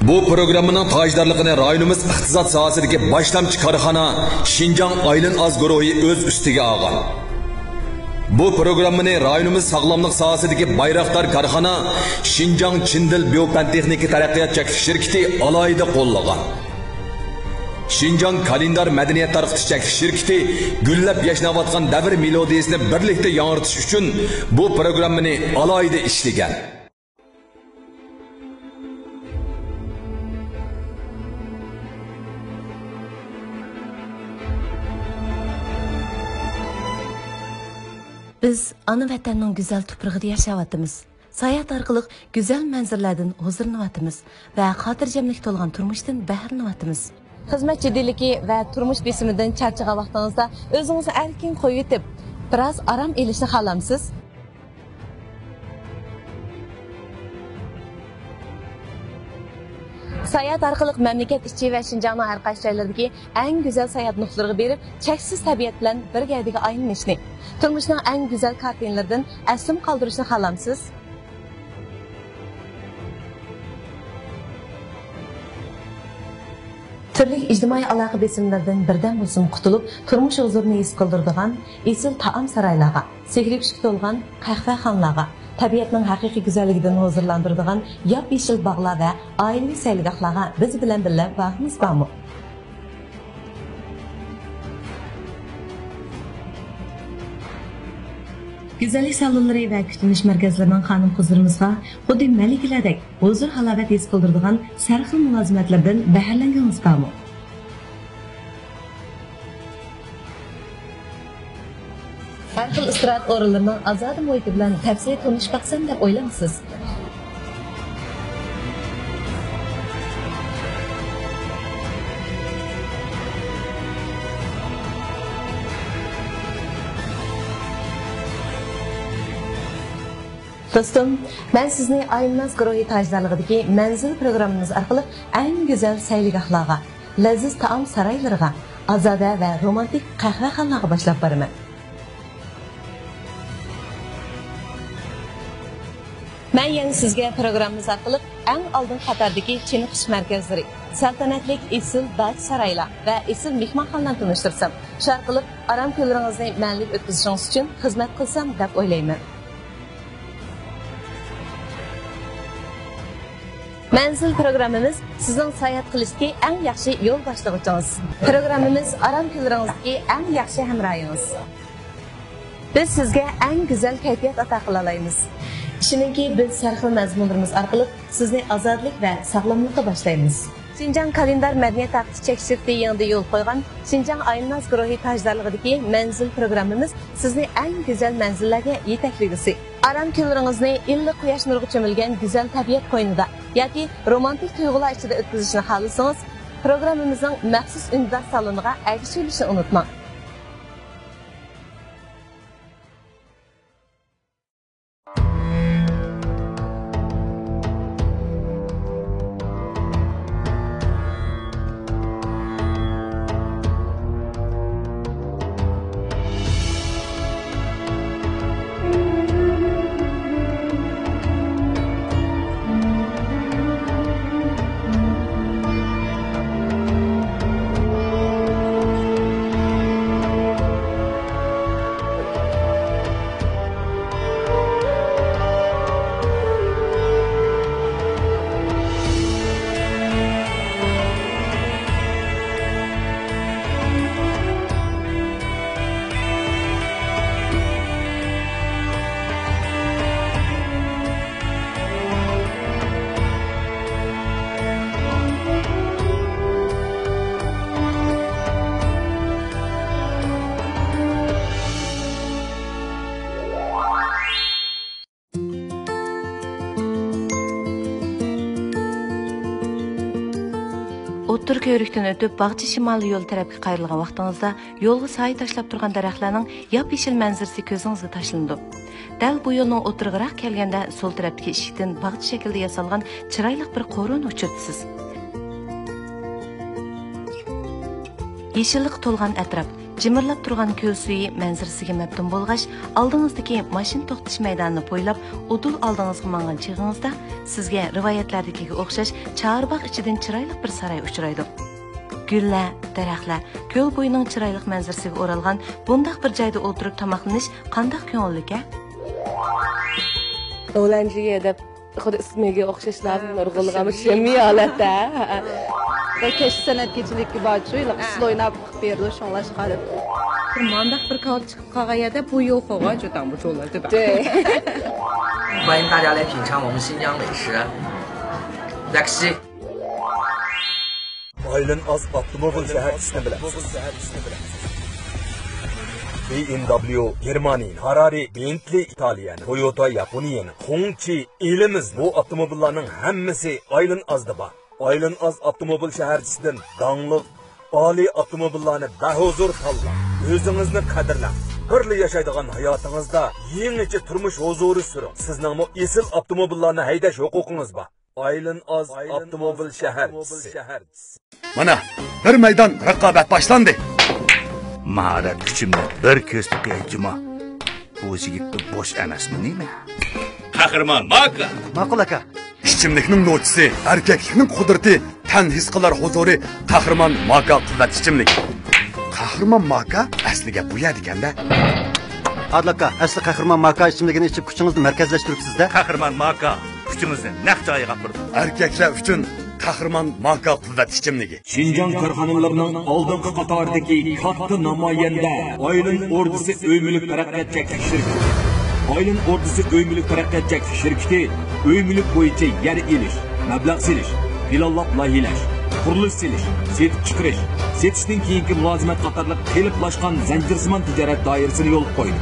Bu programmanın tajdorligini rayonimiz iqtisod sohasidagi boshlamchi korxona Şinjan Aylin Az guruhi o'z ustiga olgan. Bu programmani rayonimiz sog'lomlik sohasidagi bayroqdor korxona Şinjan Chindil Biopan texnika taraqqiyot cheklov shirkati alohida qo'llagan. Şinjan kalendar madaniyat tarqitish cheklov shirkati gullab yashnayotgan davr melodiyasini birlikda yangritish uchun bu programmani alohida ishlagan. Biz ana vatanning güzel tuprog'ida yashayapmiz. Sayohat orqali güzel manzillardan huzurlanayapmiz va xotirjamlik to'lgan turmushdan bahramlanayapmiz. Xizmat jiddiyligi va turmush besimidan charchagan vaqtingizda o'zingizni erkin qo'yib yetib, biroz aram elishni xohlamsiz? Sayohat orqali mamlakat ichi va Şinjanning har qaysi joylaridagi eng go'zal sayohat nuqtalariga berib, cheksiz tabiat bilan birgalikda aylanishni, turmushning eng go'zal kartinalaridan aslim qoldirishni xohlamsiz? Turli ijtimoiy aloqa besimlaridan birdan bo'lsin qutulib, turmush huzurini his qildiradigan esil taom saroylarga, sehrli kuchga to'lgan qahvaxonalarga, tabiatning haqiqiy go'zalligidan huzurlantiradigan yop-yeshil bog'lar va oilaviy sayilgohlarga biz bilan birga vaqtimiz bormi? Güzellik salonları ve kütülüş merkezlerinden hanım kızlarımızga xuddi malikalardek huzur halovat his qildiradigan sarxil mulozimatlardan bahrlanganimiz bormi? Har xil istirohat o'rinlarining azodi muhiti bilan tafsiliy tanishib baqsam deb o'ylamsiz? Dostum, ben sizni Aylin guruhi tajdorligidagi manzil programmamiz orqali eng go'zal sayilgohlarga, laziz taom saroylariga, ozoda va romantik qahvaxonalarga boshlab boraman. Men yana sizga programmamiz orqali eng oldin qatordagi chiniqish markazlari, saltanatli esil dach saroylar va esil mehmonxonalarni tanishtirsam, shu orqali aram kunlaringizni ma'nili o'tkazishingiz uchun xizmat qilsam deb o'ylayman. Manzil programmamiz sizning sayohat qilishga eng yaxshi yo'l boshlovchingiz. Programmamiz aram kunlaringizdagi eng yaxshi hamrohingiz. Biz sizga eng go'zal kayfiyat ato qila olamiz. Shuningki, biz sarxil mazmunlarimiz orqali sizni ozodlik va sog'lomlikka boshlaymiz. Şinjan kalendar madaniyat tarqitish cheklov shirkati yangi yo'l qo'ygan Şinjan Aylin Az guruhi tajdorligidagi manzil programmamiz sizni eng go'zal manzillarga yetakligisi. Aram kunlaringizni illiq quyosh nuriga cho'milgan go'zal tabiat qo'ynida yoki romantik tuyg'ular ichida o'tkazishni xohlasangiz, programmamizning maxsus imzoh saloniga erishishni unutmang. O'ttir ko'rikdan o'tib, Bag'chi shimoliy yo'l tarafga qayrilgan vaqtingizda yo'lga soya tashlab turgan daraxtlarning yop-yeshil manzarasi ko'zingizga tashlandi. Dal bu yo'lning o'tirg'iroq kelganda so'l tarafdagi eshikdan bag'chi shaklida yasalgan chiroyli bir qo'rin uchirtisiz. Yeşillik to'lgan atrof, Jimirlab turgan ko'l suyi manzarasiga mabdum bo'lg'ach, oldingizdagi mashina to'xtash maydonini bo'ylab udul oldingizga mangan chig'ingizda sizga rivoyatlardagiga o'xshash Chorboq ichidan chiroyli bir saroy uchraydi. Gullar, daraxtlar, ko'l bo'yining chiroyli manzarasiga o'ralgan bundaq bir joyda o'tirib tomoqlanish qanday ko'ngilli-a? O'lanjiga deb xuddi ismiga o'xshashlar nurg'ulg'am shimiy holatda. Kesh san'atchilikka borchi, usul o'ynab berdi, shunlash qilib. Bir mandaq bir kal chiqib qolgan yerda bu yo'q qo'ygan juda bu jo'lar, 对吧？对。欢迎大家来品尝我们新疆美食。Taxi。 Aylin az avtomobil şəhərçisini biləsiniz. BMW, Germaniya, Harari, Bentley, İtalyan, Toyota, Yaponiya, Hongqi, elimiz bu avtomobillarning hammasi Aylin azda bor. Aylin az avtomobil şəhərçisidan dаңlıq, oliy avtomobillarni bahuzur tanlang. O'zingizni qadrlang. Birli yaşaydigan hayotingizda yangicha turmush huzuri suring. Sizning bu esil avtomobillarni haydash huquqingiz bor. Aylin az avtomobil şəhərçisi. Mana bir maydon raqobat boshlandi. Maharat kuchimni bir ko'zib aytma. Bu yigitni bosh emasmi nima? Qahramon Maka. Ma'qul aka. Ichimlikning no'tisi, erkaklikning qudrati, tan his qilar huzuri, qahramon Maka quvvat ichimlik. Qahramon Maka asliga bu yer ekanda. Adlaka, asli qahramon Maka ichimligini ichib kuchingizni markazlashtiribsiz-da. Qahramon Maka kuchingizni naq joyiga qo'ydi. Erkaklar uchun qahramon Maka quvvat ichimligi. Şinjan korxonalarining oldingi qatoridagi katta namoyanda Aylin ordusi uy mulk taraqqiyot cheklanish shirkati. Aylin ordusi uy mulk taraqqiyot cheklanish shirkati uy mulk bo'yicha yer elish, mablag' selish, planlab loyihalash, qurilish selish, setib chiqarish, setishdan keyingi mulozimat qatorliq qiliblaşgan zanjirsimon tijorat doirasini yo'l qo'ydi.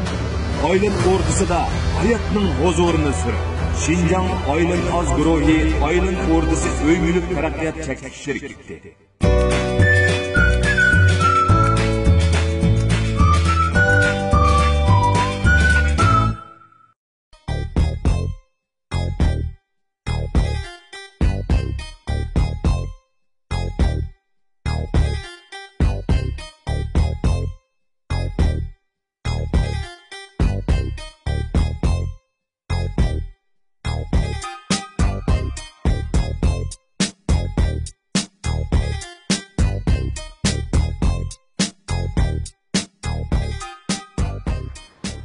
Aylin ordusida hayotning huzurini surib, Şinjan Aylin az guruhi Aylin ordusi uy mulk taraqqiyot cheklanish shirkati.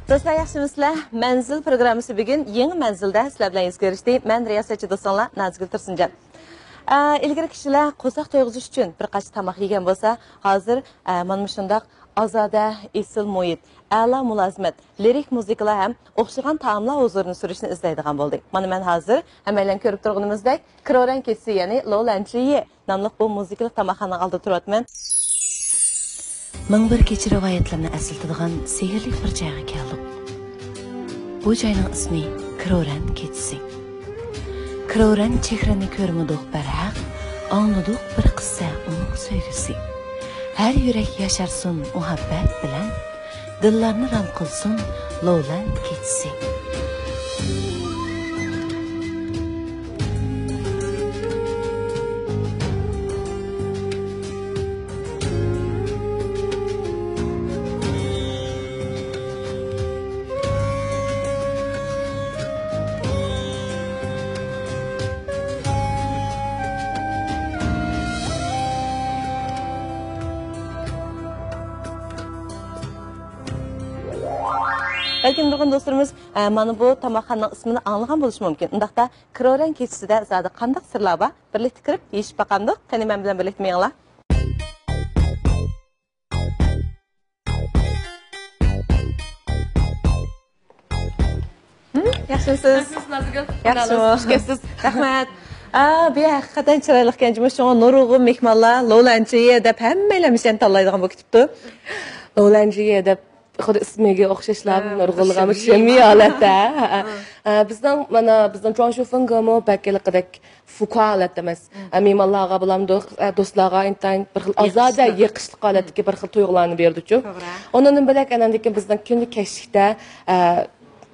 Dostlar, yaxshimisizlar? Manzil programmasi bugun yangi manzilda sizlar bilan yuz ko'rishdi. Men riyosatchi do'stlar Nazgul Tursunjon. Ilgari kishilar qo'saq to'yg'izish uchun bir qancha tamoq yegan bo'lsa, hozir mana shundoq ozoda, esil muhit, a'lo mulozimat, lirik muzikalar ham o'xshagan taomlar huzurini surishni izlaydigan bo'ldik. Mana men hozir hammalar ko'rib turganimizdek Kroran ketsi, ya'ni Lolanchiye nomli bu muzikalik tamoqxonaning oldida turibman. Ming bir kecha rivoyatlarni asıltadigan sehrli bir joyga keldim. Bu joyning ismi Kroran ketsi. Kroran chehrani ko'rmadik barhaq, angladik bir qissa uning so'ygisi. Har yurak yasharsin muhabbat bilan, dillarni ram qilsin Lolan ketsi. Belki nurg'un do'stlarimiz mana bu tamoqxonaning ismini anglagan bo'lishi mumkin. Undaqda Kroran kechisida zodi qanday sirlar bor? Birlikda kirib yeyib baqandik. Qani men bilan birlikda menglar. Yaxshimisiz? Yaxshimisiz? Rahmat. Bu haqiqatan chiroyli ekan. Shunga nurg'un mehmonlar Lolanchiye deb hammalar mishan tanlaydigan bo'lib ketibdi. Lolanchiye deb xuddi ismiga o'xshashlar nurg'ulg'am shimiy holatda. Bizning Transhufunga bakiliqidek fuqa holatda emas. Mehmonlarga bilamdiq, do'stlarga intan bir xil ozoda yiqishlik holatdagi bir xil tuyg'ularni berdi-ku. Ondan bilak anandiki bizning kunlik kashlikda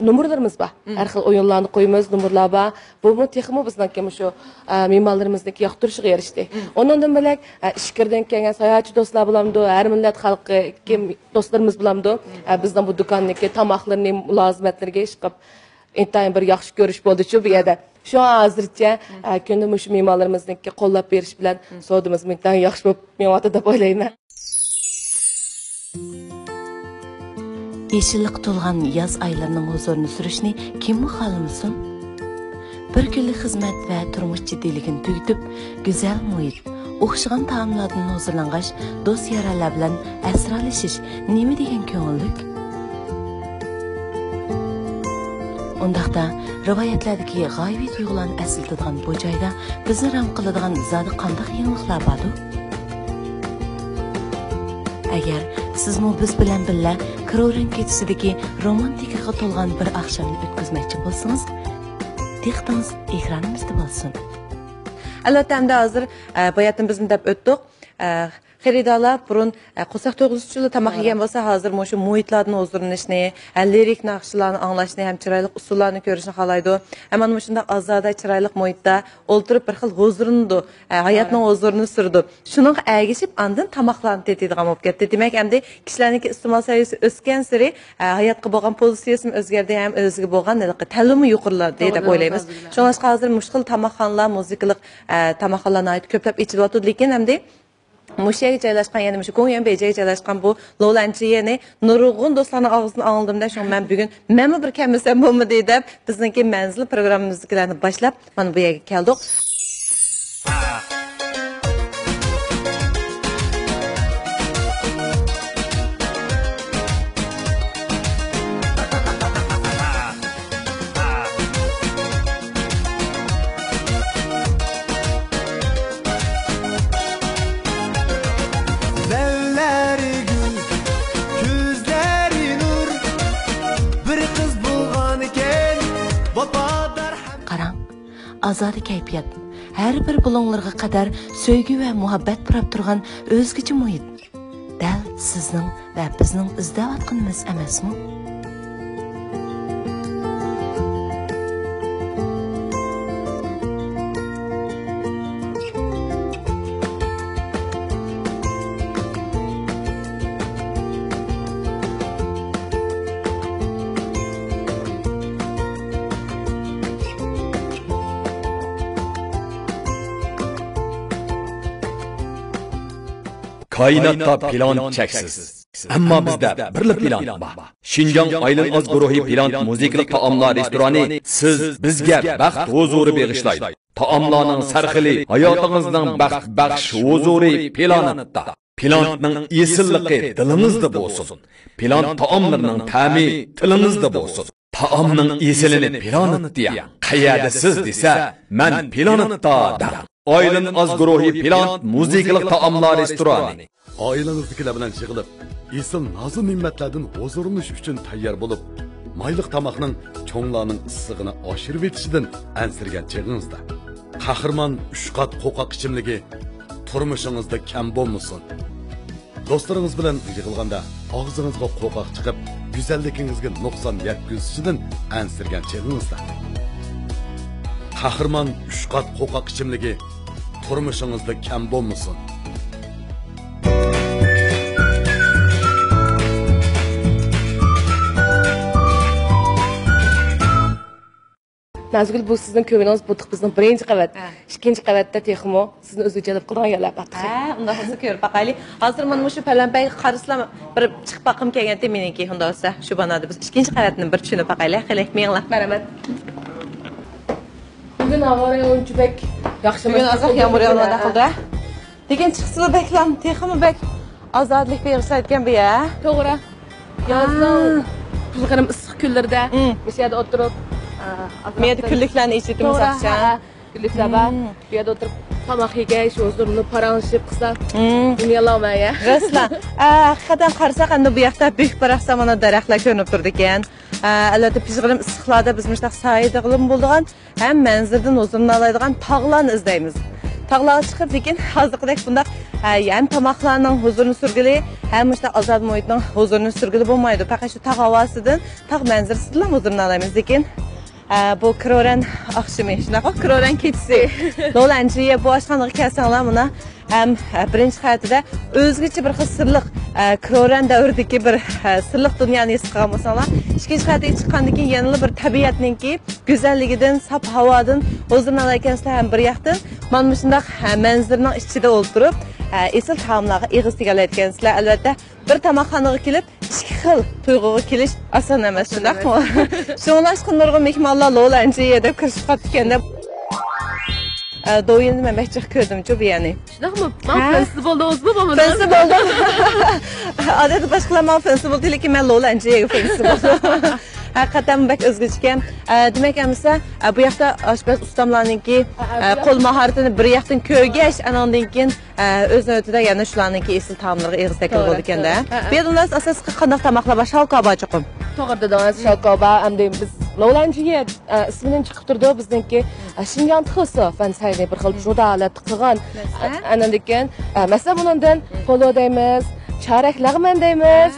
numurlarımız var. Her xil oyunlarını koyumuz, numurlar var. Bu mu texmi bizden şu mimarlarımızdaki yaxtırışığı yarıştı. Ondan bilek işkirden kelgen sayahatçı dostlar bulamdı, her millet halkı kim dostlarımız bulamdı. Bizden bu dükandaki tamaklarını, mülazimetlerine çıkıp intayın bir yaxşı görüş oldu şu bir yerde. Şu an hazırca könlüm şu mimarlarımızdaki qo'llab berish bilan savdimiz intayın yaxşı bo'lib mevata deb o'ylayman. Yeşillik to'lgan yoz oylarining huzurini surishni kim xohlamasin? Bir kunlik xizmat va turmush jiddiyligini tugitib, go'zal muhit, o'xshagan taomlardan huzurlangach, do'st yaronlar bilan asralishish nima degan ko'ngillik? Ondaqda rivoyatlardagi g'oyibiy tuyg'ularni eslatadigan bu joyda bizni ram qiladigan zodi qanday yangiliklar bordu? Agar sizmi biz bilan birga Kroren kechisidagi romantikaga to'lgan bir oqshomni o'tkazmoqchi bo'lsangiz, diqqatingiz ekranimizda bo'lsin. Albatta, endi hozir bayatimizni deb o'tdik. Xaridorlar burun qo'saq to'g'risida tamoq yegan bo'lsa, hozir shu muhitlarning o'zgarishini, lirik naqshlarni anglashni, ham chiroyli usullarni ko'rishni xohlaydi. Hamma shunday ozoda, chiroyli muhitda o'ltirib bir xil huzurni, hayotning huzurini surdi. Shuning agishib, andin tamoqlarni tetadigan bo'lib ketdi. Demak, endi kishilarning iste'mol saviyasi o'sgan sari hayotga bo'lgan pozitsiyasi o'zgardi, ham o'ziga bo'lgan ta'limi yuqoriladi deb o'ylaymiz. Shuningdek, hozir mushkil tamoqxonalar, muzikalik tamoqxonalar ko'plab ichilyapti, lekin hamda Muşaya joylashgan, ya'ni shu Ko'ngyan bejiga joylashgan bu Lolanchiyani nurg'un do'stlarning og'zidan angladimda, shu men bugun menmi bir kamsam bo'lmadi deb bizniki manzil programmamizlarni boshlab mana bu yerga keldik. Azadi kayfiyat, her bir bulonlarga kadar sevgi ve muhabbet pırap turgan özgücü muhit. Dal sizning ve bizning izdavatqınımız emasmi? Kainatda plan cheksiz. Ammo bizda birli plan bor. Shinjong Aylin oz guruhi plan muzikalik taomlar restorani siz bizga baxt huzuri bag'ishlaydi. Taomlarning sarxili hayotingizning baxt baxsh huzuri planetda. Planning esilligi dilingizda bo'lsin. Plan taomlarining ta'mi tilingizda bo'lsin. Taomning esilini planet deya qayerda siz desa, men planetda derim. Aylin az guruhi plan muzikalik taomlar restorani. Ailenizdekiler bilen yığılıp, esil nazı nimetlerden huzurunish üçün tayyor bulup, mayliq tamakның çoğlarının ısısını aşırı etişiden ensirgen çeğinizde. Kahırman 3 kat kokak içimligi turmuşunuzda kem bolmasın. Dostlarınız bilen yığılganda ağzınızga kokak çıkıp, güzellikinizge noksan yetkizişiden ensirgen çeğinizde. Kahırman 3 kat kokak içimligi turmuşunuzda kem bolmasın. Nazgul bu sizning ko'nglingiz butuq bizning birinchi qavat. Ikkinchi qavatda texmo sizni o'zi jalb qilgan yerlar bor. Unda hozir ko'rib baqayli. Hozir men shu Palanbay qarislam bir chiqib baqim kelganda meniki unda bo'lsa shu banada biz ikkinchi qavatni bir tushunib baqayli. Xilak minglar. Marhamat. Bugun havo o'yinchi bek yaxshi bugun ozoq yomg'ir yog'moqda qildi. Lekin chiqsa beklam texmi bek ozodlik berishayotgan bu ya. To'g'ri. Yozning qizg'irim issiq kunlarda o'sha yerda o'tirib men kunliklarni eshitdim saqcha. Kunliklar bor. Bu yerda o'tirib tamoq yegash, o'zimni paranglashib qilsa, dunyolamay ya. Raslan. Haqiqatan qarasak endi bu yoqda büyük bir samana daraxtlar ko'rinib turdi ekan. Albatta pishg'irim issiqlarda biz mushtaq saida qilib bo'ldigan ham manzildan o'zimni oladigan tog'larni izlaymiz. tağlara çıkıp lekin hazırlık bunda hem tamaklarının huzurunu sürgülü hem işte azad muhitinin huzurunu sürgülü bulmaydı. Fakat şu tağ havasıdan tağ manzarasından huzurunu alamız lekin bu Kroren akşamı, şunaqa Kroren keçisi. Lolanjiye bu aşkanlığı kelsanlar buna hem birinci hayatida özgüçe bir sırlıq Kroren davridagi bir sırlıq dünyani his qilgan bo'lsanglar, ikkinchi hayatga chiqqandan keyin yana bir tabiatninki go'zalligidan, sap havodan huzurni olagansizlar ham bir yoqdan mana bu shundoq manzarning ichida o'tirib esil taomlarga ig'iz tegalayotgansizlar. Albatta bir tamoqxonaga kelib ikki xil tuyg'uga kelish oson emas, shundaqmi? Shunlashqin nurg'un mehmonlar Lolanjiye deb kirishib qolib ekanda doyundu ben çok gördüm çok yani. Şunaq mı? Ben festival oldum ama. Festival oldum. Adeti başkalar ben festival değil ki ben Lolanjiye festival. Hakikaten bek özgüçken. Demek emse bu yakta aşpaz ustamlarınki kol maharetini bir yaktan köygeç anandın ki öz nötüde yani şularınki esil tamamları eğiz tekil oldu kende. Bir yadınız asas qandaq tamakla baş halka çıkım. To'g'ri dedingiz Shalkoba, endi biz Lolanjiye ismidan chiqib turdi bizniki Xinjiang tixisi fansayni bir xil judalat qilgan. Anandikan masalan bundan polo deymiz, chorak lag'man deymiz.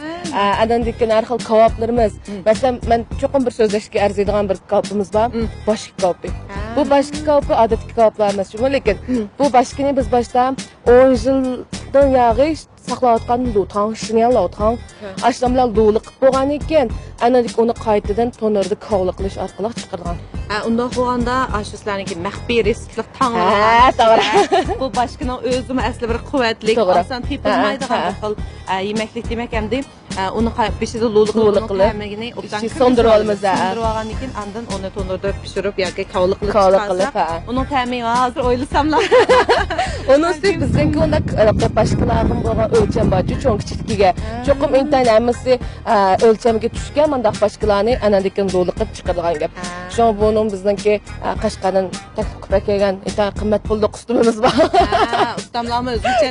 Anandikan har xil kebablarimiz. Masalan men cho'qim bir so'zlashga arziydigan bir kebabimiz bor, boshki kebabi. Bu boshki kebabi odatdagi kebablar emas, lekin bu boshkini biz boshda 10 yildan yog'i saqlayotgan lutang, shinel lutang, ashlam bilan luliq bo'lgan ekan, anadik uni qaytadan to'nirda kovli qilish orqali chiqargan. Unda bo'lganda ashuslarniki maxfiy reseptlik tanglar. To'g'ri. Bu boshqaning o'zimi asli bir quvvatlik, oson tepilmaydigan bir xil yemeklik demak hamda uni beshida luliq qilib, hamagini obdan sindirib olamiz. Sindirib olgandan keyin andan uni to'nirda pishirib yoki kovli qilib chiqarsak, uning ta'mi hozir o'ylasamlar. Onun üstü bizdeki onda başkalarının bo'lgan o'lcham bor, cho'ng kichikligiga. Cho'qim intayin hammasi o'lchamiga tushgan, manda boshqalarni anandikan lo'liqib chiqargan gap. Shu buning bizniki Qashqardan taklif kelgan intayin qimmat pulli ustumimiz bor. Ustamlarimiz o'zgacha.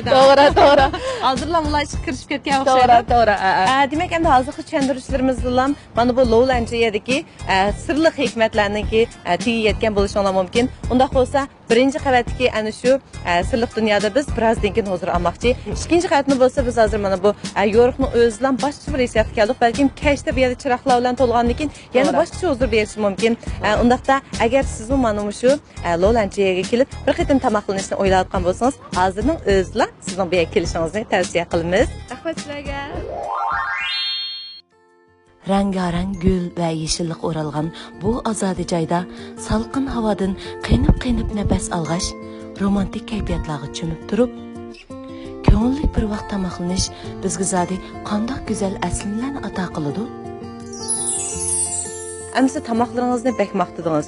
To'g'ri. Hozirlar ular kirishib ketgan o'xshaydi. To'g'ri. Demak endi hozirgi tushuntirishlarimiz bilan mana bu Lolanjiyadagi sirli hikmatlarniki tegi yetgan bo'lishinglar mumkin. Unda bo'lsa birinchi qavatdagi ana shu sirliq dunyoda biz birozdan keyin hozir olmoqchi. Ikkinchi qavatni bo'lsa biz hozir mana bu yo'riqni o'zidan boshqa bir hissiyatga keldik. Balkim kashda bu yerda chiroqlar bilan to'lgandan keyin yana boshqacha huzur berishi mumkin. Undaqda agar siz mana shu Lolanjiyaga kelib bir qatim tamoqlanishni o'ylayotgan bo'lsangiz, hozirning o'zida sizning bu yerga kelishingizni tavsiya qilamiz. Rahmat sizlarga. Rangarang gül ve yeşillik o'ralgan bu azadi joyda salqin havodan qiynib nafas alg'ash, romantik kayfiyatlarga cho'mib turib, ko'ngillik bir vaqt tamoqlanish bizga zodi qandoq go'zal aslilarni ato qiladi. Amsa tamoqlaringizni bek maqtadingiz.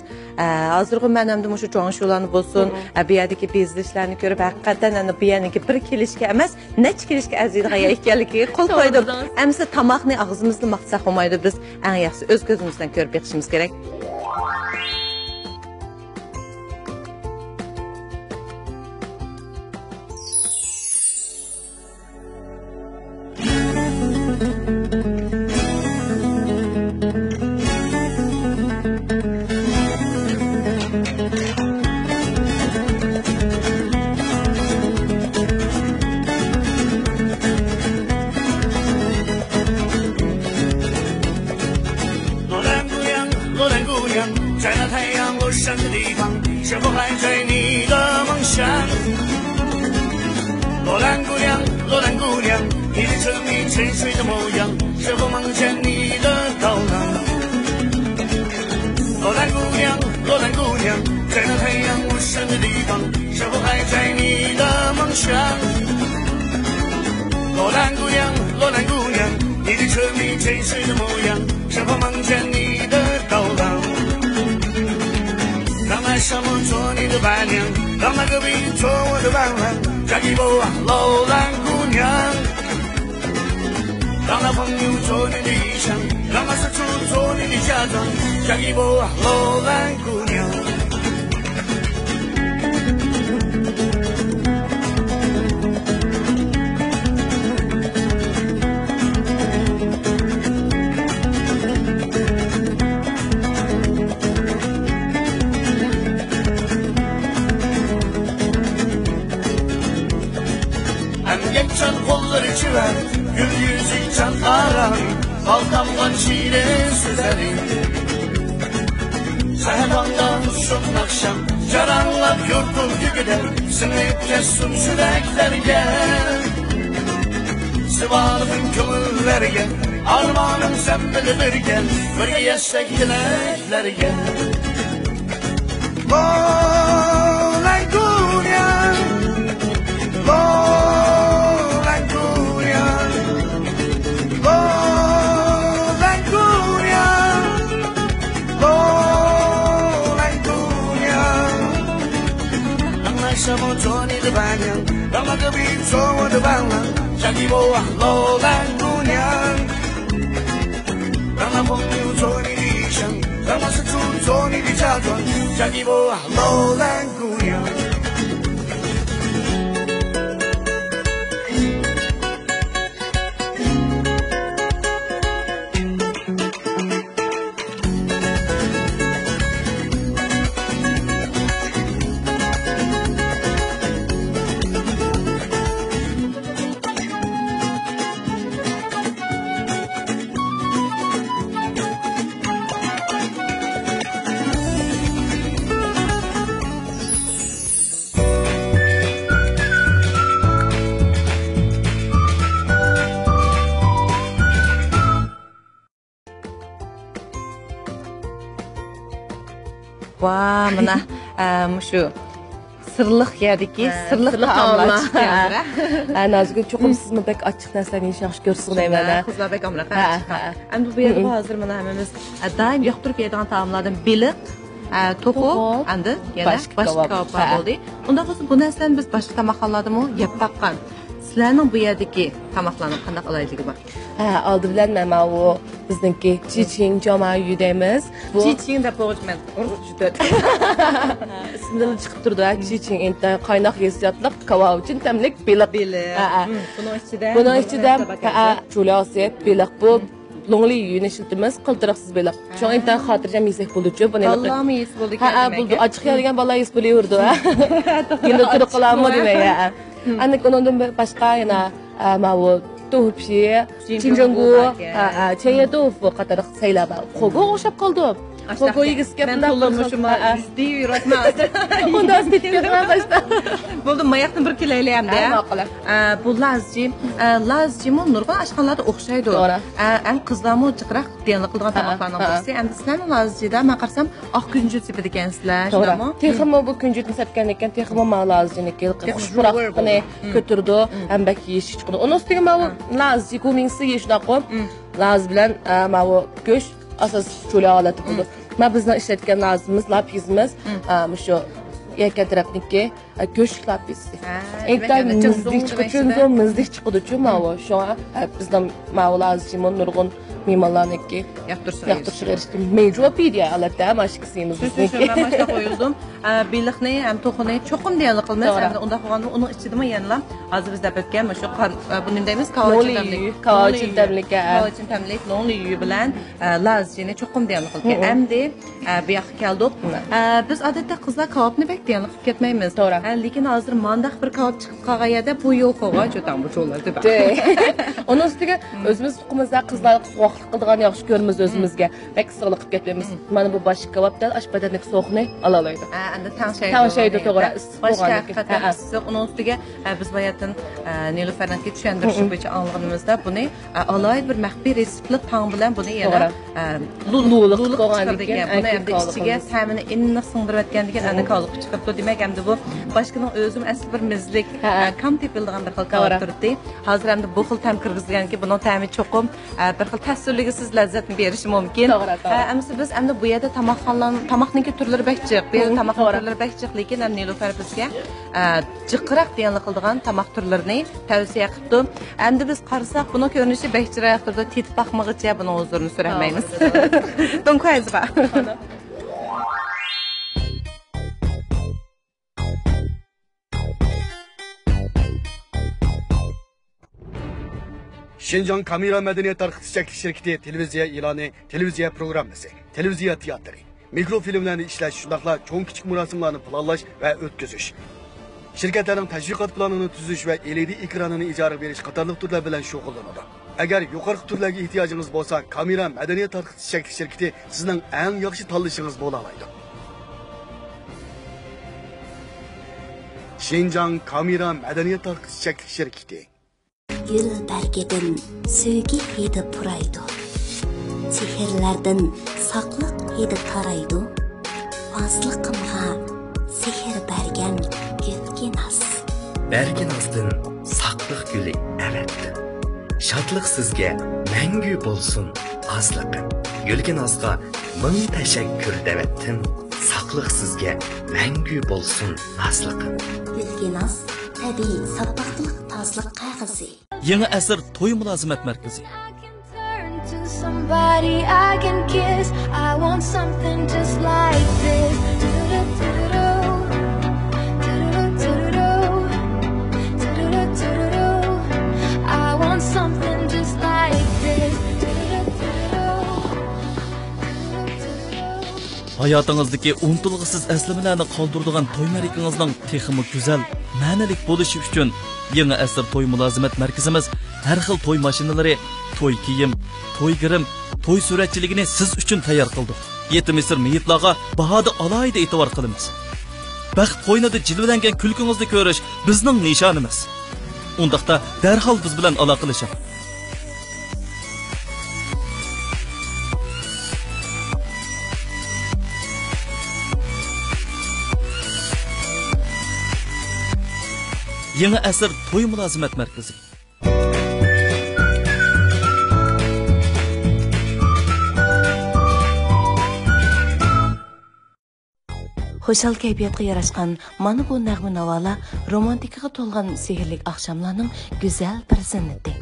Hozirgi menamda shu jo'ng'shularni bo'lsin, bu yerdagi bezlishlarni ko'rib haqiqatan ana bu yerniki bir kelishga emas, nech kelishga arziydigan ekanligiga qo'l qo'ydim. Amsa tamoqni og'zimizni maqsad qilmaydi, biz eng yaxshi o'z ko'zimizdan ko'rib yiqishimiz kerak. açıver, gül yüzü can arar, bal damlan şiire süzerim. Sehrandan son akşam, caranlar yurtum gider, sınıp cesur süreklerge. Sıvalımın kömürlerge, armağanım sen bilirgen, bir yesek dileklerge. Langunya, Langunya, Langunya, Langunya. Anlaşamı Johnny de Banyan, Ramaga bir çoğu de Banyan, Jackie Boa, Langunya. Ramaga Johnny de Ishan, Ramaga Johnny de Chadron, Jackie Boa, Langunya. Va, mana shu sirliq yerdiki, sirliq taomlar chiqdi. Nazgul cho'qim sizmi bek ochiq narsalarni yaxshi ko'rsiz deyman. Qizlar bek amra chiqqan. Endi bu yerda hozir mana hammamiz doim yoqtirib yeydigan taomlardan biliq, to'qo, endi yana boshqa kabob bo'ldi. Unda bo'lsa bu narsalarni biz boshqa tamoqxonalardami yeb baqqan. Sizlarning bu yerdagi tamoqlarni qanday olaydiga bor? Oldi bilan mana bu bizniki Chiching joma yudaymiz. Chiching deb qo'yishman. Juda. Ismini chiqib turdi. Chiching endi qaynoq hissiyotliq kabob uchun tamlik biliq. Buning ichida cho'lasi biliq bu longli yuyini ishlatamiz, qiltiriqsiz biliq. Shu intan xotirjam yesak bo'ldi-chu, buni Allohmi yes bo'ldi ekan. Bo'ldi. Ochiq yurgan bola yes bo'laverdi. Endi turib qolammi demay. Ana ko'nondan boshqa yana mana bu to'pshi, chinjongu, chaya to'fu qator saylab qo'go o'xshab qoldi. Qo'go yigizga bunday qilmoqchiman. Jiddiy yurotmas. Unda istetgan qashda. Bo'ldi, mayaqni bir kelaylayamda. Bu lazji mu nurg'un ashxonlarda o'xshaydi. An qizlarmi jiqroq diyanli qilgan tamoqlarning birisi. Endi sizlarning lazjida men qarasam oq kunjut sepid ekansizlar, shundami? Texmo bu kunjutni sepgan ekan, texmo lazjiniki xushroqni ko'tirdi, ambak yeyish chiqdi. Uning ustiga mana lazji kumingsi yeyishnoqo. Laz bilan mana bu go'sht asos cho'la olati bo'ldi. Men bizning ishlatgan lazimiz, lapizimiz shu yakataraqniki go'sht lapisi. Endi mizdik chiqdi-chu mana shu bizning mana lazimon nurg'un mehmonlarniki yoqtirishga mejopediya albatta mashqisimiz bizniki. Men mashqa qo'yildim. Biliqni ham to'qini cho'qim deyli qilmiz. Endi unda qolgan uning ichidami yana hozir biz deb o'tgan shu bu nima deymiz? Kavachin tamlik longli yuyi bilan lazjini cho'qim deyli qilgan. Endi bu yoqqa keldik. Biz odatda qizlar kavobni bek deyli qilib ketmaymiz. Lekin hozir mandaq bir kavob chiqib qolgan yerda bu yo'q qo'ygan cho'tan bu cho'llar deb. Uning ustiga o'zimiz huquqimizda qizlar vaqt qildigan yaxshi ko'ramiz o'zimizga. Bek sig'liq qilib ketmaymiz. Mana bu boshqa kavobdan ashbadalik so'qni ola oladi. Endi tanshaydi. Tanshaydi to'g'ri. Boshqa haqiqatan issiq. Uning ustiga biz bayatdan Nilufarniki tushuntirish bo'yicha anglag'animizda buni alohida bir maxfiy reseptli tang bilan buni yana lululiq qilgan ekan. Buni endi ichiga ta'mini iniq singdirib o'tgan degan endi qolib chiqibdi. Demak, endi bu boshqaning o'zim asli bir mizlik kam tepildigan bir xil kavob turibdi. Hozir endi bu xil ta'm kirgizganki, buning ta'mi cho'qim bir xil ta'sirligisiz lazzatni berishi mumkin. Ammo biz endi bu yerda tomoqniki turlari bakchiq, bu yerda tomoq turlari bakchiq, lekin endi Nilufar bizga jiqroq deyanli qildigan tomoq turlarini tavsiya qildi. Endi biz qarasak, buni ko'rinishi bakchiroq turdi, tetib baqmag'icha buni huzurini so'ramaymiz. Donkoyizba. Şinjan Kamera Medeniyet Tarqıtış Çekiliş Şirketi televiziya ilani, televiziya programması, televiziya tiyatri, mikrofilmlerini işleş, şundaqla çoğun küçük murasimlarını planlaş ve ötküzüş. şirketlerin teşviqat planını tüzüş ve LED ekranını icra veriş qatarlıq türler bilen şoğullanıdı. Eğer yukarı türlerge ihtiyacınız olsa, kamera medeniyet tarqıtış şirketi sizin en yaxşı tanlışınız bo'lalaydı. Şinjan Kamera Medeniyet Tarqıtış şirketi. Gül bergedin sögi hidi puraydı. Sihirlerden saklık hidi taraydı. Azlıqımğa sihir bergen gülginaz. Berginaz'dın saklık gülü evet. Şadlık sizge məngü bolsun azlıqı. Gülginazga ming teşekkür devettim. Saklık sizge məngü bolsun azlıqı. Gülginaz tabiiy sapaqlıq tazlıq qağızı. Yeni əsr toy mülazimet merkezi. Somebody I can kiss. I want something just like this. I want something just like this. Hayatınızdaki unutulğusuz əslimelerni qaldırdıgan toy mərikingizning texmi güzel, ma'nalik bo'lishi uchun yeni asr toy mülazimet merkezimiz har xil toy mashinalari, toy kiyim, toy girim, toy suratchiligini siz uchun tayyor qildik. Yetim misr meyitlarga bahoda alohida e'tibor qilamiz. Baxt qo'ynida jilvalangan kulkingizni ko'rish bizning nishonimiz. Undaqda darhol biz bilan aloqalashing. Yeni asr toy mülazimet merkezi. Xo'shal kayfiyatga yarashgan mana bu nag'ma navola romantikaga to'lgan sehrli oqshomlarning go'zal bir zinnati.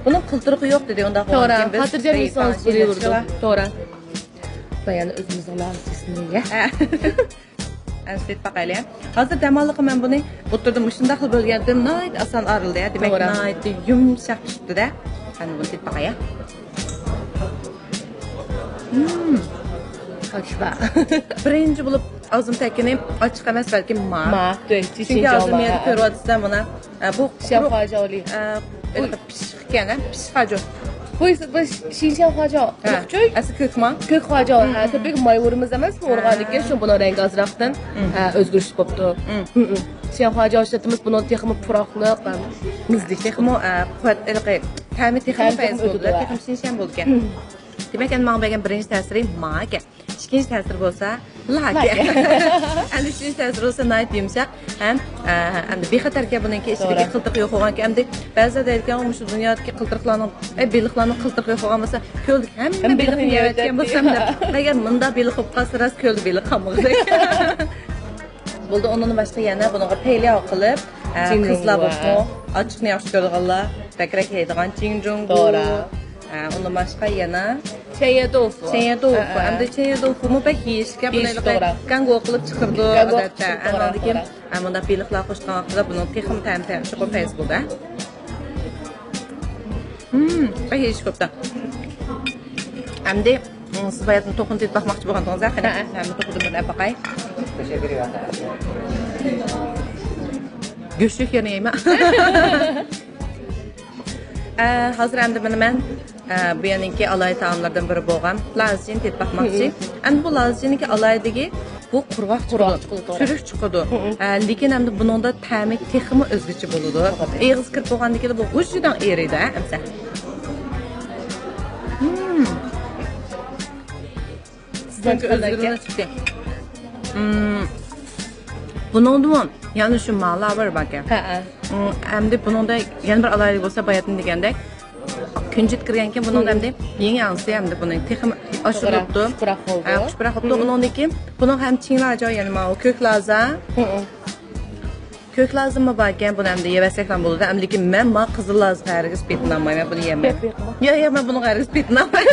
Bunun kıltırığı yok dedi onda. To'g'ri, xotirjamligingiz bo'laverdi. To'g'ri. Bayani o'zimizning lavzasini ya. Ansiyet bakayla. Hazır demallığı ben bunu oturdum. Şunda xil bo'lgandim. Nayt asan arıldı ya. Demek nayt yumşak çıktı da. Hani bunu tip bakaya. Hoşba. Birinci bulup ağzım tekini açık emas belki ma. Çünkü ağzım yeri körvatısdan buna. Bu şafacı oluyor. Pişikken, pişhacı. Bu şinşan hoca. Yo'qchoy. Asli ko'kman. Ko'k hoja. Tabii mayvurimiz emas, organikka shu buni rang azroqdan o'zgarish bo'pti. Şinşan hoja ishlatimiz buni texmi puroqliq, muzdik texmi ta'mi texmi fayz bo'ldi. Texmi şinşan bo'lgan. Demek ki bana belki birinci tesiri mağke. İkinci tesiri olsa lake. Hem de üçüncü tesiri olsa nayt yumuşak. Hem de bir xatar ki bununki içindeki kıltık yok olan ki hem de bazı derken olmuş dünyadaki kıltıklarının birliklerinin kıltık yok olan mesela köldük hem birlikini yaratken bulsam da eğer mında birlik olup kalsıraz köldü birlik kamıqdı. Buldu onun başka yana bunu peyli akılıp kızlar bu açık ne yaxşı gördük Allah. Bekrek yediğen çinjung bu. Onun başka yana çeye tofu. Çeye tofu. Hem de çeye tofu mu pek yiyiş. Kango kılıp çıkırdı. Anladı ki bunda birlikler koştuğun vaxtıda bunun texim təmi çıkıp Facebook'a. Pek yiyiş köpten. Hem de siz bayatını toxun teyit bakmakçı boğandığınız ya. Hem de toxudum ben bakay. Teşekkür ederim. Görüşlük yerine yiyeyim. Hazır hem de ben bu yanınki alay taamlardan biri boğam. Lazcini teyit bakmakçı. Hem bu lazciniki alaydaki bu kurvaq çıkıdı, sürüş çıkıdı. Lekin hem de bunun da təmi teximi özgüçü buludu. Eğiz kırp boğandaki de bu ucudan eriydi. Hemse. Çünkü özgürlüğüne çıktı. Bunun da yani şu mağla var bak ya. Hem de bunun da yani bir alaylık olsa bayatın degende. Küncet kirgenken bunun hem de yeni yansıdı hem de bunun texim aşırılıptı. Kuşbırak oldu. Bunun hem Çinli acayı yani o kök lazım. Kök lazım mı varken bunu hem de yevesek buludu. Hem de ki ben kızıl lazım herkes betinanmayım. Bunu yemem. Ya ben bunu herkes betinanmayım.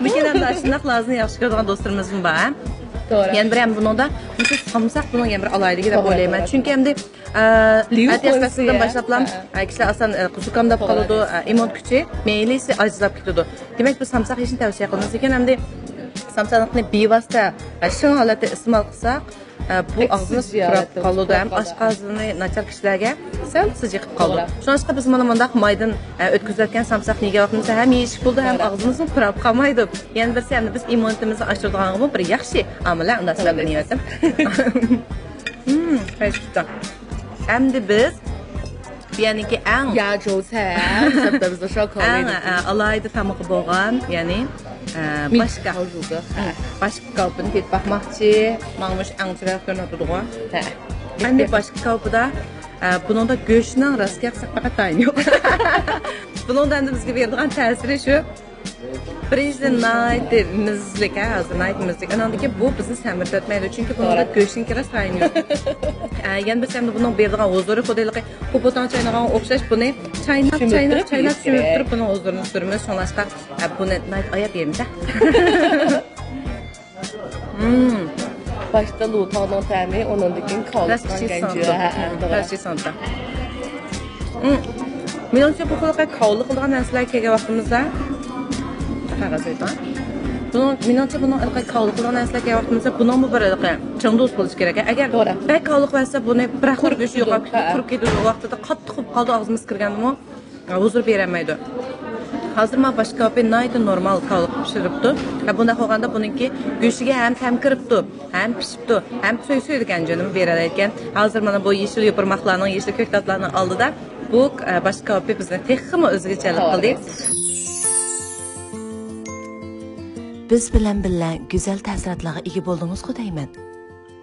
Bir kere hem de aşınak lazım yaxşı gördüğün dostlarımızın var. Doğru. Yani bir hem bunun da samsak bunun yani bir alaylığı da oylayman. Çünkü hem de ateş fasinden başlaplam kişiler asan kuzukamda kalıdı, immün gücü meylisi acizlap gidiyordu. Demek bu samsak için tavsiye qilamiz ekan hamda samsakni bevosita shin holatda iste'mol qilsak bu og'zimiz turab qoladi ham oshqozonni nachar kishilarga sal sijiqib qoldi. Shuningdek biz mana bundaq maydan o'tkazilayotgan samsakni yeyapmiz ham yeyishib bo'ldi ham og'zimizni turab qolmaydi. Yana birsi ham biz immunitetimizni oshiradigan bu bir yaxshi amillar unda sizlarga niyatim. Qaysi hamda biz yani ki en bizde şokolade alayda tamıqı bo'lgan yani başka kalıbını tep bakmakçı mağmış ançırak dönüyordu. Yani başka kalıbıda bunun da göğsünün rastgele yaksak fakat aynı yok. Bunun da bizge verdiğin tesiri şu. Birinci night'imizlik hazır night'imizlik. Anandaki bu bizi semirtip etmeydi çünkü bunun da göğsün kira sayınıyor. Yani biz hem de bunun verdiğin huzuru kodaylığı kupotan çaynağı okşaş bunu çaynak sümüktürüp bunun huzurunu sürmüyoruz. Sonrasında bunu night ayap yemeyeceğim. Başta lutanın temi onundaki kalıptan genciyor. Rəşçi Menimcə bu kadar qavlı qılğan nəslər kega vaxtımızda menimcə bunun qavlı qılğan nəslər kega vaxtımızda bunun bu bir çındoz buluş gerek. Əgər bək qavlıq versə bunu bıraxır göçü yox, qurub gedir o vaxtda da qat tıxıb qaldı ağzımız kırgandı mı huzur verəməydi. Hazır mən başqa bir naydı normal qavlıq pişiribdi. Bunda qoğanda bununki göçüge hem təm kırıbdı, hem pişibdi, hem söysüydü gəncənimi verələrkən. Hazır mənə bu yeşil yapırmaqlarının, yeşil kök tatlarını aldı da bu başqa bir bizə texmi özgəçəlik qıldı. Biz bilan birga go'zal ta'sirotlarga ega bo'ldingizku deyman.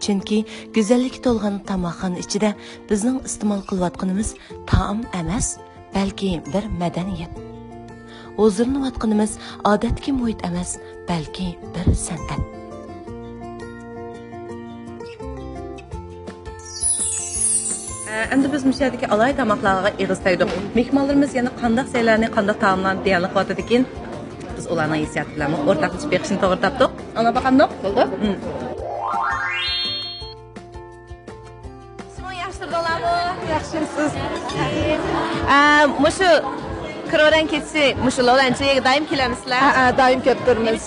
Chunki go'zallik to'lgan tomoqxona ichida bizning iste'mol qilayotganimiz taom emas, balki bir madaniyat. Huzurlanayotganimiz odatga muhit emas, balki bir san'at. Endi biz müşahideki alay tamoqlarga eg'izlaydik. Mehmonlarimiz yana qandaq saylarni, qandaq taomlarni deyarli qotadi ekan. Biz ularning hissiyati bilan o'rtaqlashib beqishni to'g'ri topdik. Ana baqandoq bo'ldi. Yaxshimisiz? Mushu Kroran ketsi, mushu Lolanchiga daim kelamizlar. Daim kelib turmiz.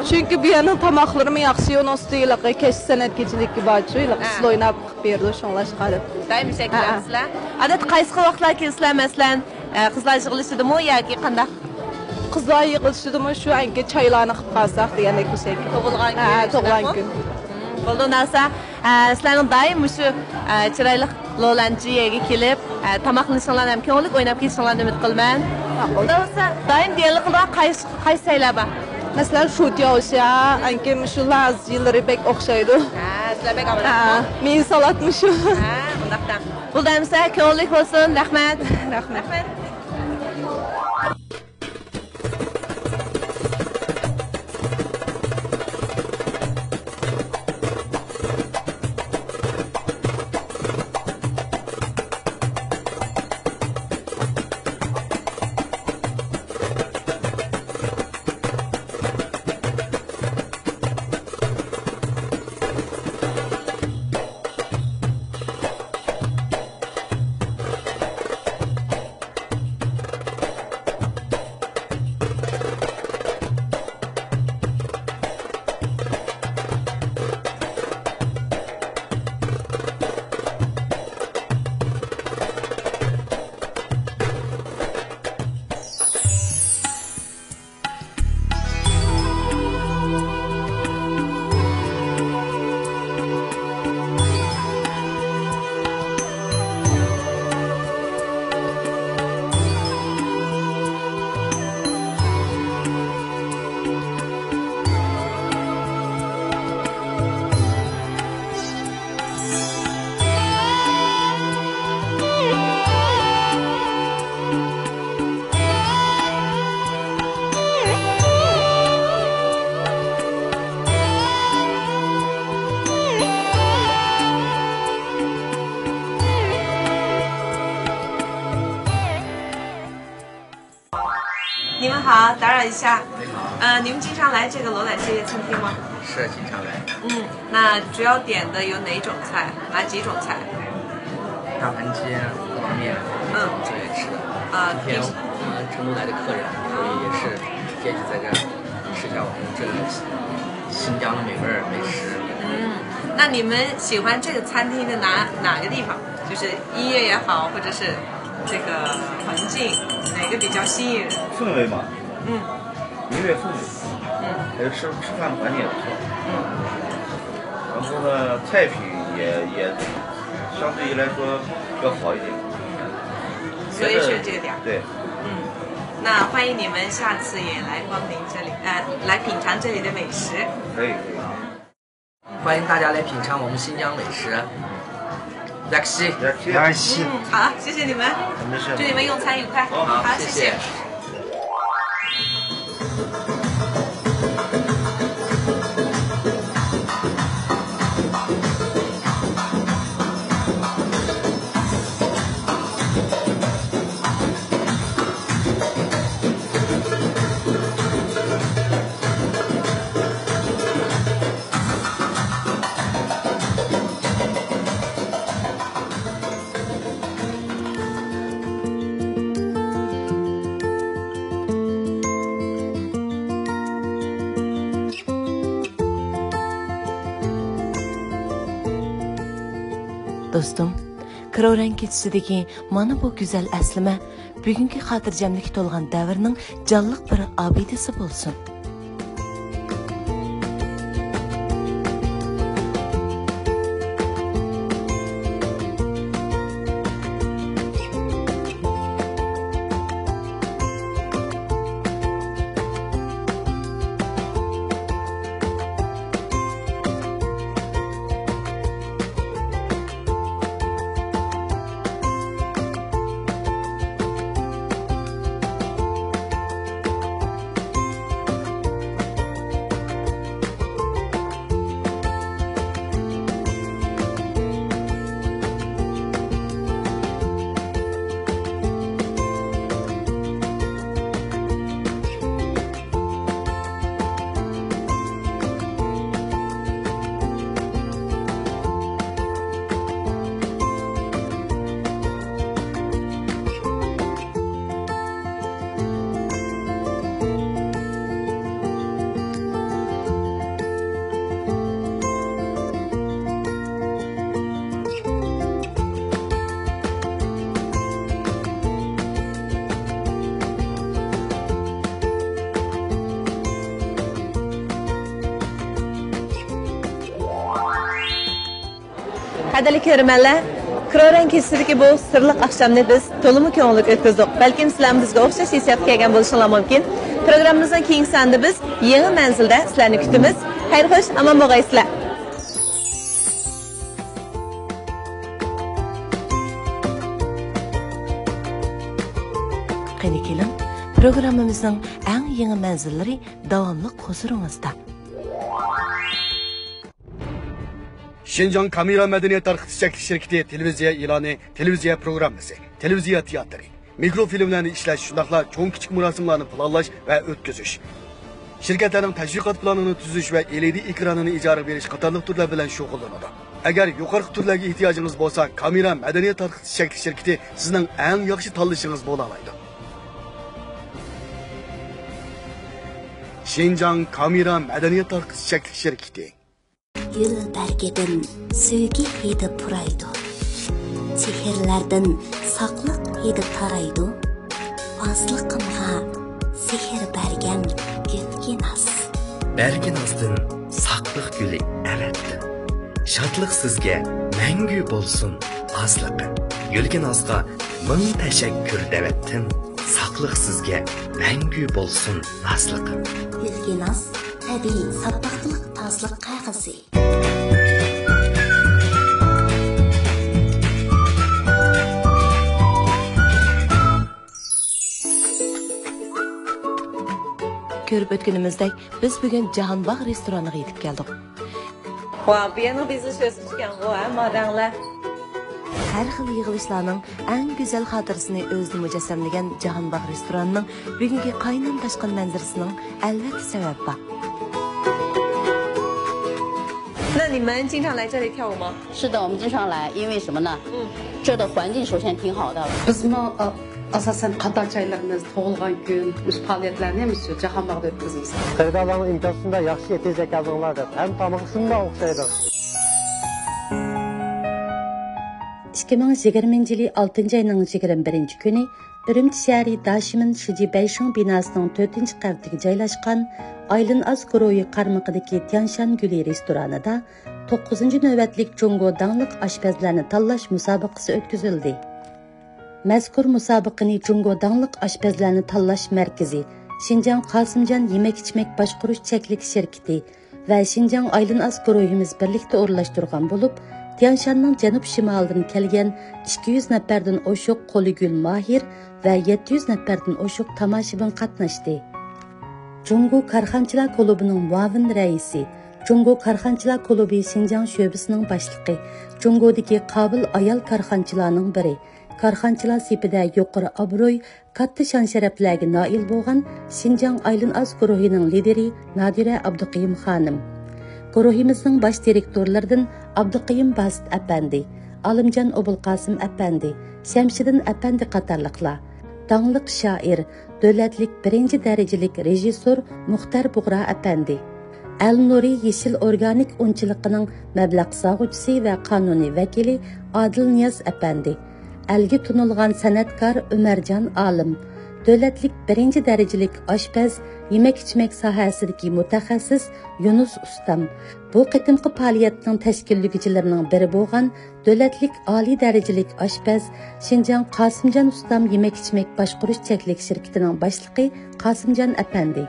Chunki bu yerning tamoqlari yaxshi, uning ustiga kech san'at kechiligi bor, shu o'ynab berdi, shunlashqadi. Daim kelamizlar. Odat qaysi vaqtlar kelsizlar, masalan, qizlar yig'ilishidimi yoki qanday? Qizlar yig'ilishidimi shu ancha choylarni qilib qolsak degandek bir şey. Tug'ilgan kun. Bo'ldi, narsa, sizlarning daim shu chiroyli Lolanchiga kelib, tamoqlanishinglarni ham ko'ngillik o'ynab ketishinglarni umid qilaman. Bo'lsa, daim deyarli qaysi saylar bor? Masalan, shoot yo'sha, ancha shu laz yillari bek o'xshaydi. Sizlar bek omadli. Men salatmi shu. Bundaqda. Buldamsa, ko'ngillik bo'lsin. Rahmat. Rahmat.你们好，打扰一下，你们经常来这个罗兰这些餐厅吗？是经常来。那主要点的有哪种菜？哪几种菜？大盘鸡、荷包面，最爱吃的。今天成都来的客人，所以也是坚持在这儿吃一下我们这个新疆的美味美食。那你们喜欢这个餐厅的哪个地方？就是音乐也好，或者是这个环境，哪个比较吸引人？氛围嘛，音乐氛围，还有吃饭的环境也不错，然后呢，菜品也相对于来说要好一点，所以是这点。对，那欢迎你们下次也来光临这里，来品尝这里的美食。可以。欢迎大家来品尝我们新疆美食。好，谢谢你们，祝你们用餐愉快。好，谢谢。Dostum, Kıroran keçisideki mana bu güzel əslime bugünkü xatircamlık tolğan davrning canlıq bir abidesi bolsun. Qadrli ko'rmanlar, Kıroran keçisidagi bu sirliq akşamni biz to'liq ko'ngilli o'tkazdik. Balkim sizlar bizga o'xshash hissiyotga kelgan bo'lishinglar mumkin. Programmamizning keyingi sonida biz yangi manzilda sizlarni kutamiz. Xayr xo'sh, omon bo'lgaysizlar. Qani kelin, programmamizning eng yangi manzillari davomli huzuringizda. Şinjan Kamera Medeniyet Tarqıtış Şirketi televiziya ilani, televiziya programmasi, televiziya teatri, mikrofilmlarni ishlash, shundaqla cho'ng kichik marosimlarni planlash va o'tkazish. Shirkatlarning tashviqot planini tuzish va LED ekranini ijara berish qatorliq turlar bilan shug'ullanadi. Agar yuqori turlarga ehtiyojingiz bo'lsa, Kamera Madaniyat Tarqitish Shirkati sizning eng yaxshi tanlashingiz bo'la oladi. Şinjan Kamera Madaniyat Tarqitish Shirkati. Gül bergedin sevgi hidi puraydı. Seherlerden saklık hidi taraydı. Azlıqımğa seher bergen Gülginaz. Berginaz'dın saqlıq gülü əvətdir. Şadlıq sizge məngü bolsun azlıqı. Gülginazға mın təşəkkür dəvəttim. Saqlıq sizge məngü bolsun nazlıqı. Gülginaz tabiiy sabbaqtılık tazlık qayg'isi. Ko'rib o'tganimizdek, biz bugun Jahonbog' restoraniga yetib keldik. Bu yana bizni so'z tutgan modanglar. Har xil yig'ilishlarning eng go'zal xotirasini o'zida mujassamlagan Jahonbog' restoranining bugungi qaynam tashqin manzarasining albatta sababi bor. 那你们经常来这里跳舞吗？是的，我们经常来，因为什么呢？这的环境首先挺好的。 asasen qator joylarimiz tug'ilgan kun o'sha faoliyatlarni ham shu jahon bag'ida o'tkazamiz. Xaridorlarning imkonsizda yaxshi yetizak azinglar deb ham tomoq shundoq o'xshaydi. 2020 yılı 6. ayının 21. günü Ürümçi şəhəri Daşimin Şiji Beyşong binasının 4. qavatına joylashgan Aylin Az guruhi qarmaqidagi Tianshan Guli restoranida 9. navbatlik Jungo dаңlıq aşpazlarni tanlash musobaqasi o'tkazildi. Mazkur musobaqani Jungo dаңlıq aşpazlarni tanlash markazi, Şinjan Qasimjan yemek-içmek boshqarish cheklik şirkati va Şinjan Aylin Az guruhimiz birlikda o'rlashtirgan bo'lib, Tianshanning janub shimolidan kelgan 200 nafardan oshiq Qo'ligul Mahir va 700 nafardan oshiq tomoshabin qatnashdi. Jungo Karxanchilar klubining muavin raisi, Jungo Karxanchilar klubi Şinjan sho'basining boshlig'i, Jungodagi qobil ayol karxanchilarning biri, karxanchilar sepida yuqori obro'y, katta shon-sharaflarga noil bo'lgan Şinjan Aylin Az guruhining lideri Nadira Abduqayim xonim. Guruhimizning bosh direktorlaridan Abduqayim Basit apandi, Alimjon Obulqasim apandi, Shamshiddin apandi qatorliqlar, dаңlıq shoir, davlatlik 1 darajalik rejissor Muxtar Bug'ra apandi, Al-Nuri Yeshil organik unchiliqining mablag' sog'uvchisi va qonuniy vakili Adil Niyaz apandi, algi tunilgan san'atkor Umarjon Olim, davlatlik 1 darajalik oshpaz, yemek-içmek sohasidagi mutaxassis Yunus Ustam, bu qitimqi faoliyatning tashkillovchilarining biri bo'lgan davlatlik oliy darajalik oshpaz Şinjan Qasimjon Ustam yemek-içmek boshqarish cheklik shirkatining boshlig'i Qasimjon apandi.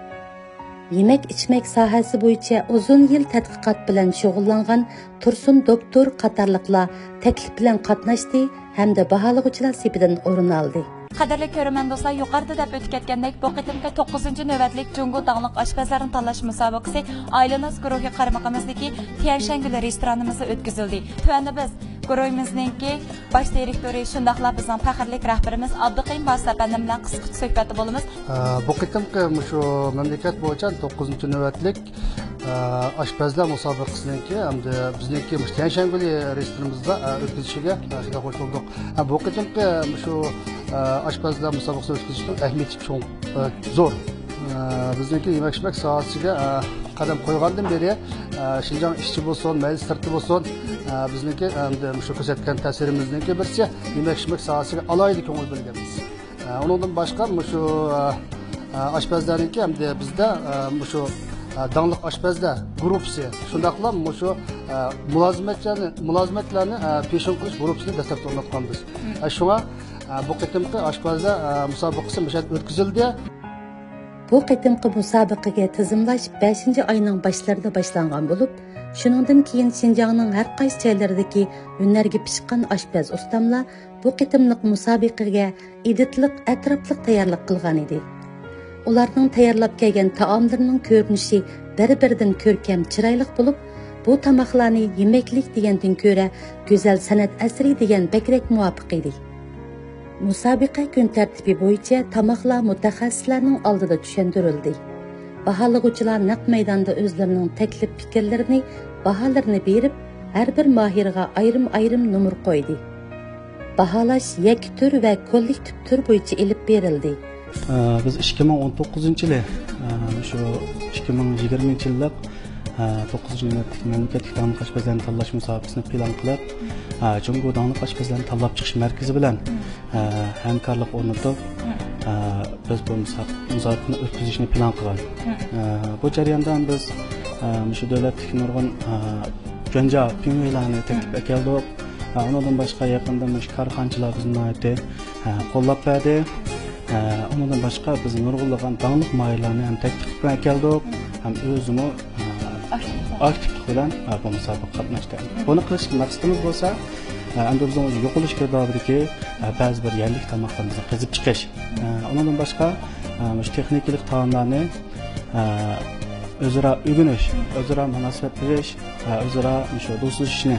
Yemek-içmek sohasi bo'yicha uzun yil tadqiqot bilan shug'ullangan Tursun doktor qatorliqlar taklif bilan qatnashdi hamda baholag'uvchilar sepidan o'rin oldi. Qadrli ko'rman do'stlar, yuqorida deb o'tib ketgandek, bu qitimga 9. navbatlik Jungo dаңlıq oshpazlarni tanlash musobaqasi Aylin Az guruhi qarmaqimizdagi Tianshan Guli restoranimizda o'tkazildi. Tuanda biz guruhimizningki bosh direktori shundaqla bizning faxrli rahbarimiz Abduqayim Basit apandi bilan qisqa suhbatda bo'lamiz. Bu qitimga shu mamlakat bo'yicha 9. navbatlik oshpazlar musobaqasiniki hamda bizniki Tianshan Guli restoranimizda o'tkazishiga juda xush bo'ldik. Bu qitimga shu aşpazlar musobaqasi o'tkazishning ahamiyati cho'ng, zo'r. Bizniki yemek-içmek sohasiga qadam qo'ygandan beri Şinjan ishchi bo'lsin, mayli sirti bo'lsin, bizniki shu ko'rsatgan ta'sirimizniki birsi yemek-içmek sohasiga alohida ko'ngil berganmiz. Undan boshqa shu aşpazlarniki hamda bizda shu dаңlıq aşpazlar guruhi shundaqla shu mulozimatlarni peshin qilish guruhisini dastlab o'rnatganmiz. Shunga bu qitimqi aşpazlar musobaqasi o'tkazildi. Bu qitimqi musobaqaga tizimlash 5 oyning boshlarida boshlangan bo'lib, shuningdan keyin Şinjanning har qaysi joylaridagi hunarga pishqan oshpaz ustamlar bu qitimliq musobaqaga iditliq, atrofliq tayyorlik qilgan edi. Ularning tayyorlab kelgan taomlarining ko'rinishi bir-biridan ko'rkam, chiroyli bo'lib, bu tamoqlarni yemeklik degandan ko'ra go'zal san'at asri degan bakrak muvofiq edi. Musobaqa kun tartibi bo'yicha tamoqlar mutaxassislarning oldida tushuntirildi. Baholag'uvchilar naq maydonda o'zlarining taklif fikrlarini, baholarini berib, har bir mohirga ayrim-ayrim numr qo'ydi. Baholash yakki tur va kollektiv tur bo'yicha ilib berildi. Biz 2019 yılı, şu 2020 yıllık 9. navbatlik mamlakatlik dаңlıq aşpazlarni tanlash musobaqasini plan qilib, Jungo dаңlıq aşpazlarni tanlab chiqish markazi bilan hamkorlik o'rnatib, biz bu musobaqani o'tkazishni plan qilgan. Bu jarayonda biz shu davlatlik nurg'un janja pingvilarni taklif qildik. Undan boshqa yaqinda karxanchilar bizni qo'llab berdi. Ondan başqa biz nurg'unlagan dаңlıq mahirlarni ham taklif bilan keldik, ham o'zimiz aktivlik bilan bu musobaqa qatnashdi. Buni qilish maqsadimiz bo'lsa, endi o'zimiz yo'qolish kerdiki, ba'zi bir yerlik tamoqlarimizni qizib chiqish. Ondan başqa shu texnikalik taomlarni o'zaro o'rganish, o'zaro munosabat berish, o'zaro shu do'stlashishni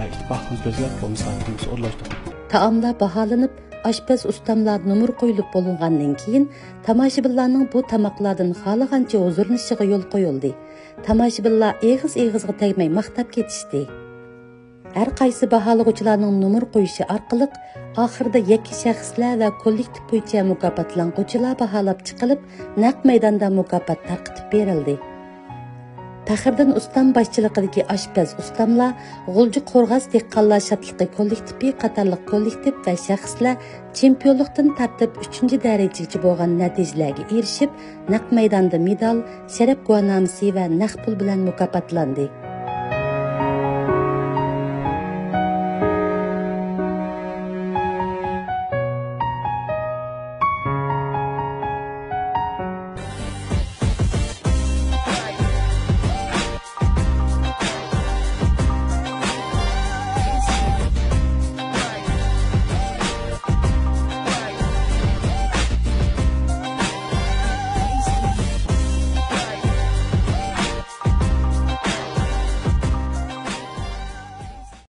ittifoqni ko'zlab bu musobaqani o'rlashtirdik. Taomlar baholanib, aşpaz ustamlar numur qo'yilib bo'lingandan keyin tomoshabinlarning bu tamoqlardan xohlagancha huzurlanishiga yo'l qo'yildi. tomoshabinlar eg'iz-eg'izga tegmay maqtab ketishdi. Har qaysi baholag'uvchilarning nomer qo'yishi orqali oxirida yakka shaxslar va kollektiv bo'yicha mukofotlanuvchilar baholab chiqilib, naq maydonda mukofot tarqitib berildi. Faxriddin Ustam boshchiligidagi oshpaz ustamlar, G'ulji Qo'rg'as dehqonlar shodligi kollektivi qatorliq kollektiv va shaxslar chempionlikdan tartib 3-darajagacha bo'lgan natijalarga erishib, naq maydonda medal, sharaf guvohnomasi va naq pul bilan mukofotlandi.